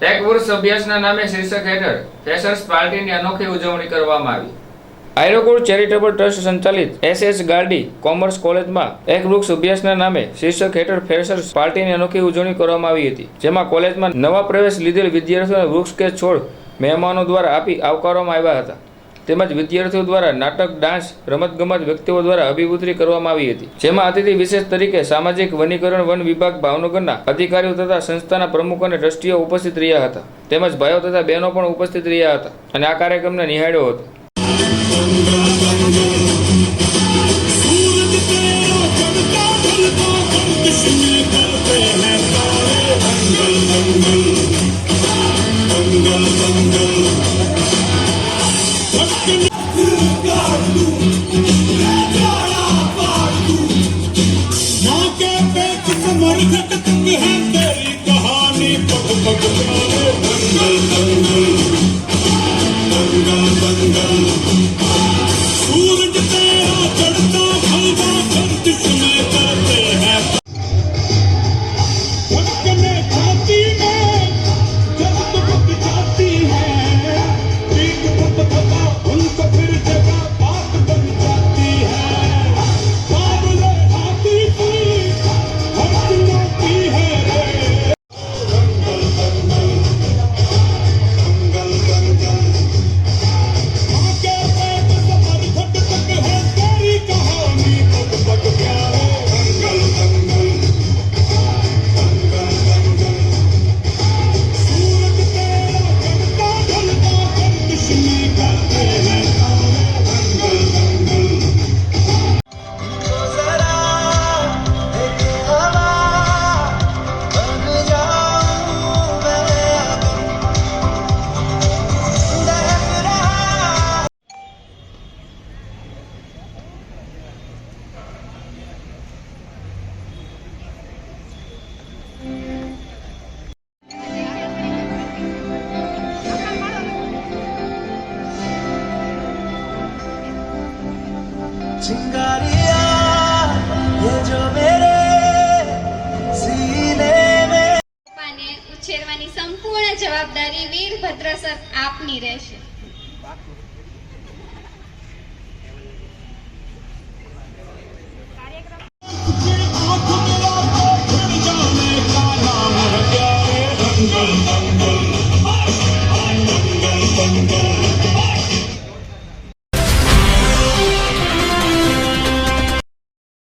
એક વર્ષ અભ્યાસના નામે શીર્ષક હેઠળ ફ્રેશર્સ પાર્ટીની અનોખી ઉજવણી કરવામાં આવી। આયરોકુળ ચેરિટેબલ ટ્રસ્ટ સંચાલિત SS ગાર્ડી કોમર્સ કોલેજમાં એક વૃક્ષ અભ્યાસના નામે શીર્ષક હેઠળ ફ્રેશર્સ પાર્ટીની અનોખી ઉજવણી કરવામાં આવી હતી, જેમાં કોલેજમાં નવા પ્રવેશ લીધેલ વિદ્યાર્થીઓને વૃક્ષ કે છોડ મહેમાનો દ્વારા આપી આવકારવામાં આવ્યા હતા। તેમજ વિદ્યાર્થીઓ દ્વારા નાટક, ડાન્સ, રમતગમત વ્યક્તિઓ દ્વારા અભિભૂતિ કરવામાં આવી હતી, જેમાં અતિથિ વિશેષ તરીકે સામાજિક વનીકરણ વન વિભાગ ભાવનગરના અધિકારીઓ તથા સંસ્થાના પ્રમુખ અને ટ્રસ્ટીઓ ઉપસ્થિત રહ્યા હતા। તેમજ ભાઈઓ તથા બહેનો પણ ઉપસ્થિત રહ્યા હતા અને આ કાર્યક્રમને નિહાળ્યો હતો। चिंगारिया ये जो मेरे सीने में પાને ઉછેરવાની સંપૂર્ણ જવાબદારી વીરભદ્ર સર આપની રહેશે।